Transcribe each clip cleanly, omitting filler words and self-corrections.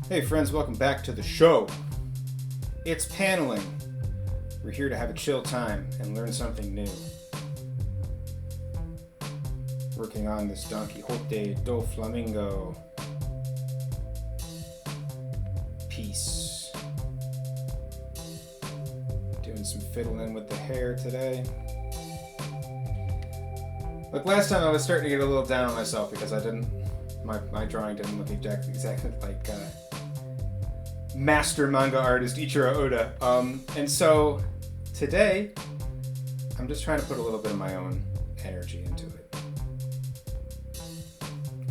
Hey friends, welcome back to the show. It's paneling. We're here to have a chill time and learn something new. Working on this Don Quixote do Flamingo piece. Doing some fiddling with the hair today. Like last time I was starting to get a little down on myself because my drawing didn't look exactly like master manga artist Ichiro Oda. And so today, I'm just trying to put a little bit of my own energy into it.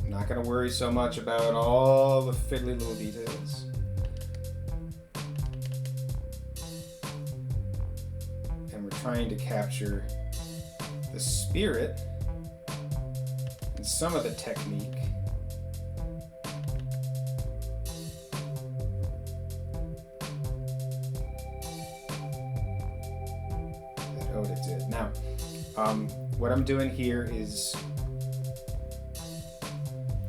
I'm not going to worry so much about all the fiddly little details. And we're trying to capture the spirit and some of the technique Oda did. Now, what I'm doing here is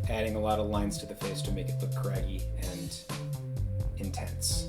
adding a lot of lines to the face to make it look craggy and intense.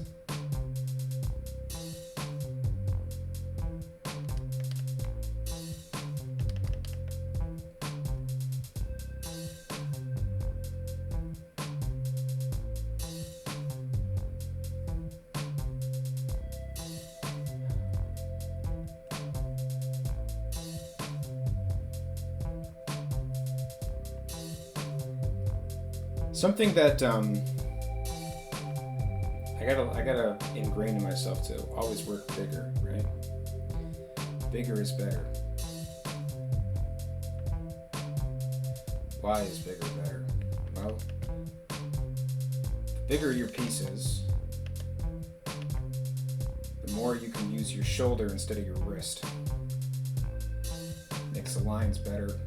Something that I gotta ingrain in myself to always work bigger, right? Bigger is better. Why is bigger better? Well, the bigger your piece is, the more you can use your shoulder instead of your wrist. Makes the lines better.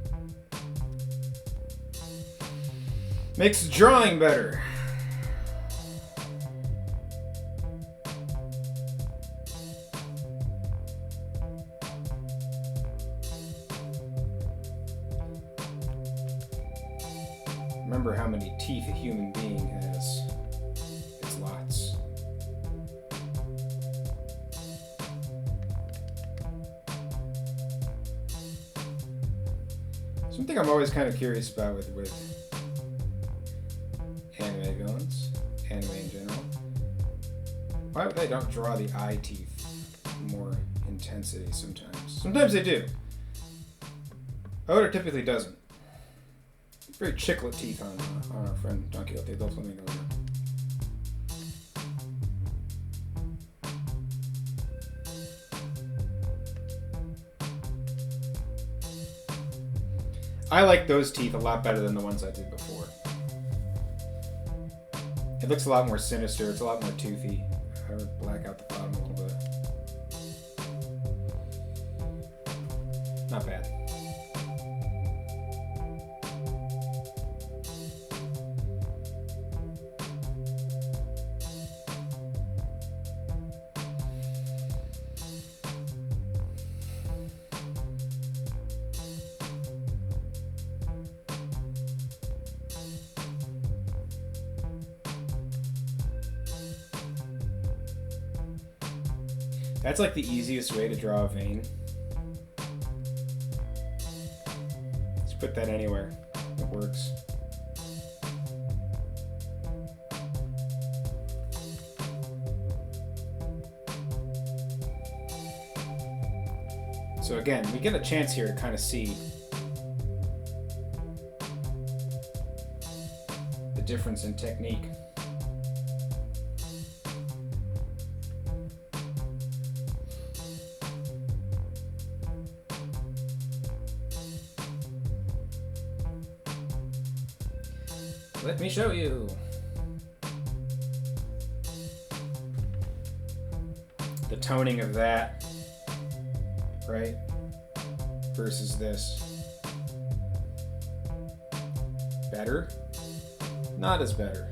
Makes drawing better. Remember how many teeth a human being has. It's lots. Something I'm always kind of curious about with anime villains, anime in general. Why would they don't draw the eye teeth more intensity sometimes? Sometimes they do. Oda typically doesn't. Very chiclet teeth on our friend Don Quixote do Flamingo. I like those teeth a lot better than the ones I did before. It looks a lot more sinister, it's a lot more toothy. I would black out the bottom a little bit. Not bad. That's like the easiest way to draw a vein. Just put that anywhere. It works. So again, we get a chance here to kind of see the difference in technique. Let me show you. The toning of that, right? Versus this. Better? Not as better.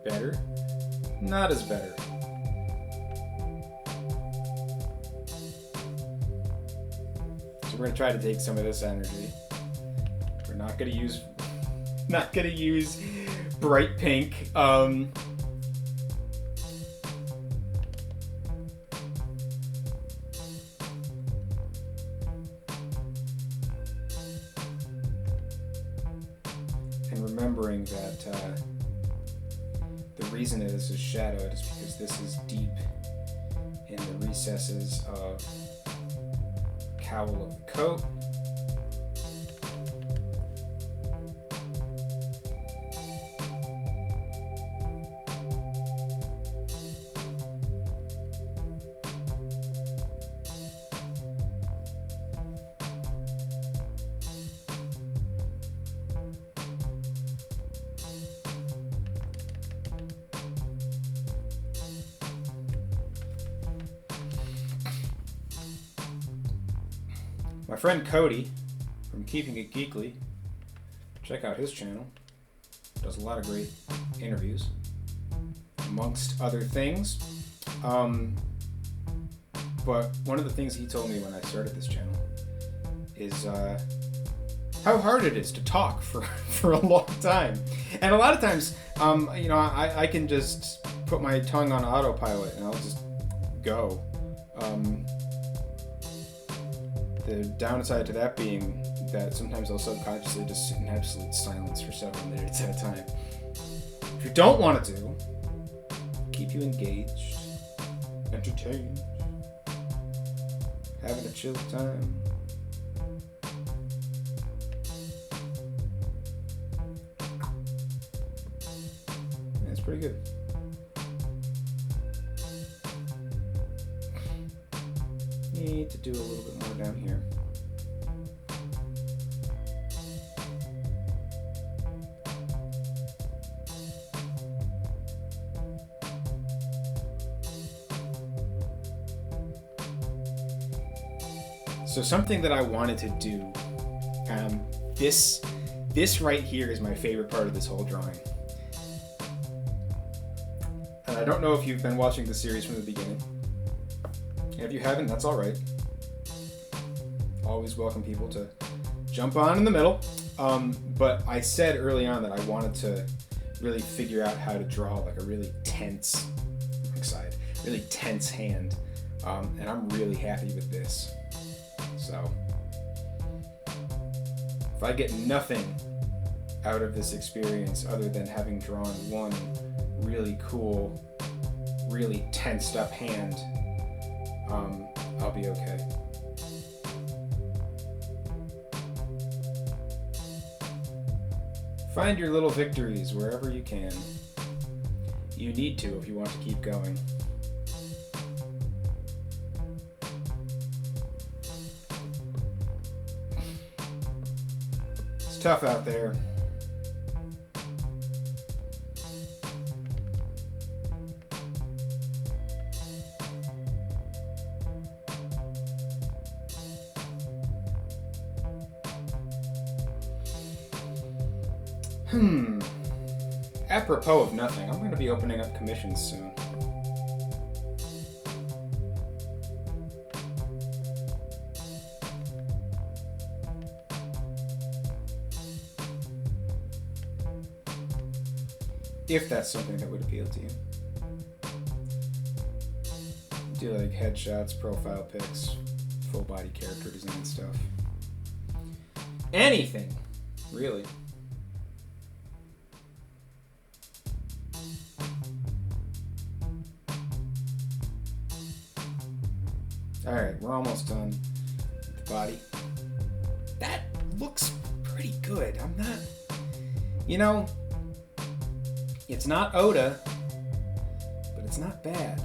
Better? Not as better. So we're going to try to take some of this energy. We're We're not gonna use bright pink. And remembering that the reason it is shadowed is because this is deep in the recesses of cowl of the coat. My friend Cody from Keeping It Geekly, check out his channel. Does a lot of great interviews, amongst other things. But one of the things he told me when I started this channel is how hard it is to talk for a long time. And a lot of times, I can just put my tongue on autopilot and I'll just go. The downside to that being that sometimes I'll subconsciously just sit in absolute silence for several minutes at a time. If you don't want to do, keep you engaged, entertained, having a chill time. Yeah, it's pretty good. Need to do a little bit more down here. So something that I wanted to do, this right here is my favorite part of this whole drawing. And I don't know if you've been watching the series from the beginning. If you haven't, that's all right. Always welcome people to jump on in the middle. But I said early on that I wanted to really figure out how to draw like a really tense, really tense hand. And I'm really happy with this. So, if I get nothing out of this experience other than having drawn one really cool, really tensed up hand, I'll be okay. Find your little victories wherever you can. You need to if you want to keep going. It's tough out there. Apropos of nothing, I'm going to be opening up commissions soon. If that's something that would appeal to you. Do like headshots, profile pics, full body character design stuff. Anything, really. Alright, we're almost done with the body. That looks pretty good. I'm not... it's not Oda, but it's not bad.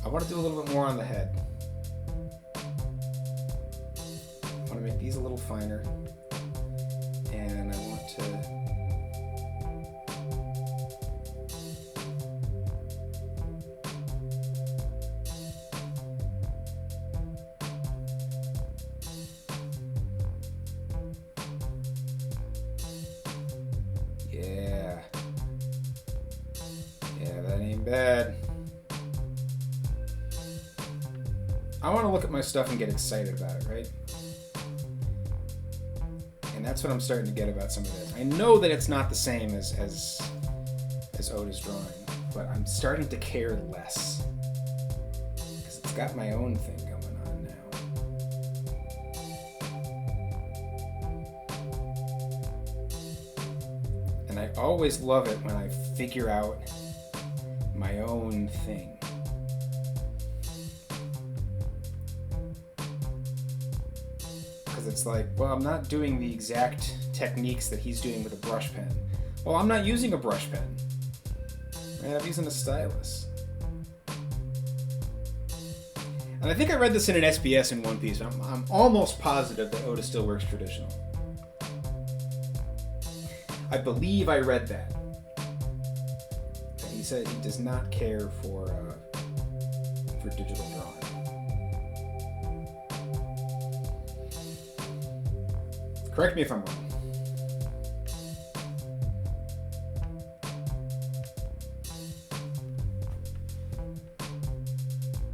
I want to do a little bit more on the head. I want to make these a little finer. And I want to... Yeah, that ain't bad. I want to look at my stuff and get excited about it, right? And That's what I'm starting to get about some of this. I know that it's not the same as Oda's drawing, but I'm starting to care less because it's got my own thing going on now. And I always love it when I figure out my own thing. Because it's like, well, I'm not doing the exact techniques that he's doing with a brush pen. Well, I'm not using a brush pen. Man, I'm using a stylus. And I think I read this in an SBS in One Piece. I'm almost positive that Oda still works traditional. I believe I read that. And he said he does not care for digital drawing. Correct me if I'm wrong.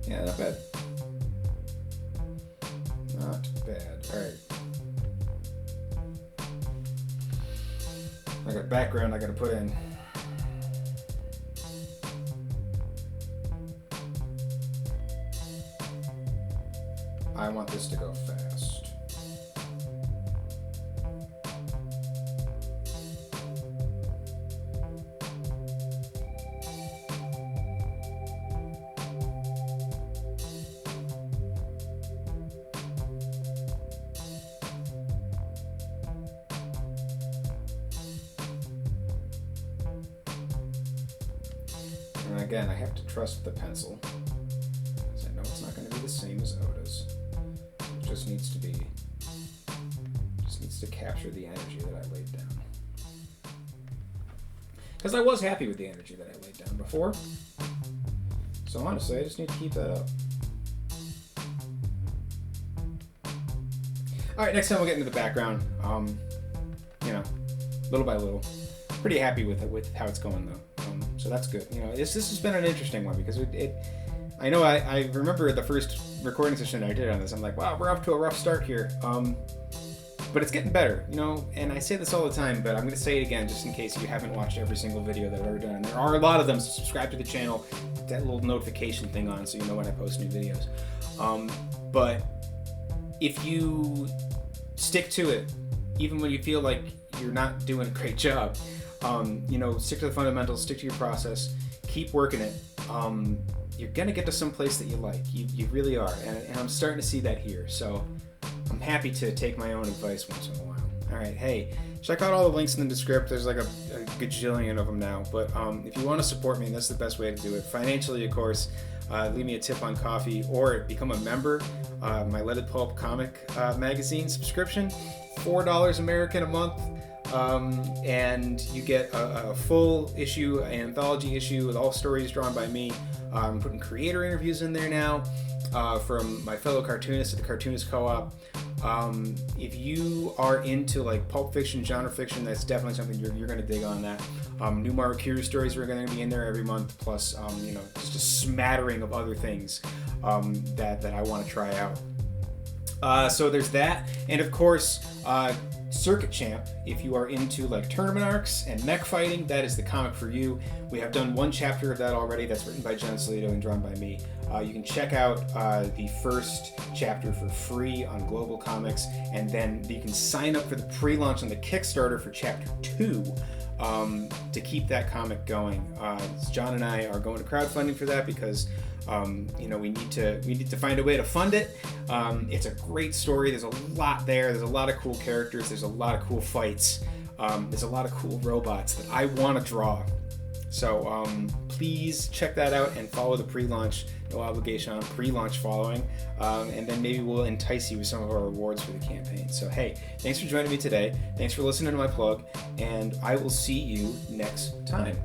Yeah, not bad. Not bad. Alright. I got background I gotta put in. I want this to go fast. And again, I have to trust the pencil, because I know it's not going to be the same as Oda's. It just needs to capture the energy that I laid down. Because I was happy with the energy that I laid down before. So honestly, I just need to keep that up. Alright, next time we'll get into the background. Little by little. Pretty happy with it, with how it's going though. So that's good. This has been an interesting one because I know I remember the first recording session I did on this. I'm like, wow, we're off to a rough start here. But it's getting better, and I say this all the time, but I'm going to say it again just in case you haven't watched every single video that I've ever done. And there are a lot of them, so subscribe to the channel, put that little notification thing on so you know when I post new videos. But if you stick to it, even when you feel like you're not doing a great job, stick to the fundamentals, stick to your process, keep working it. You're going to get to some place that you like. You really are. And I'm starting to see that here. So I'm happy to take my own advice once in a while. All right. Hey, check out all the links in the description. There's like a gajillion of them now. But if you want to support me, that's the best way to do it. Financially, of course, leave me a tip on coffee or become a member. My Leaded Pulp comic magazine subscription, $4 American a month. And you get a full issue, an anthology issue with all stories drawn by me. I'm putting creator interviews in there now from my fellow cartoonists at the Cartoonist Co-op. If you are into like pulp fiction, genre fiction, that's definitely something you're going to dig on that. New Marukiru stories are going to be in there every month, plus just a smattering of other things that I want to try out. So there's that, and of course, Circuit Champ, if you are into like tournament arcs and mech fighting, that is the comic for you. We have done one chapter of that already. That's written by John Salito and drawn by me. You can check out the first chapter for free on Global Comics, and then you can sign up for the pre-launch on the Kickstarter for chapter 2 to keep that comic going. John and I are going to crowdfunding for that because we need to find a way to fund it. It's a great story. There's a lot there. There's a lot of cool characters. There's a lot of cool fights. There's a lot of cool robots that I want to draw. So please check that out and follow the pre-launch. No obligation on pre-launch following. And then maybe we'll entice you with some of our rewards for the campaign. So hey, thanks for joining me today. Thanks for listening to my plug. And I will see you next time.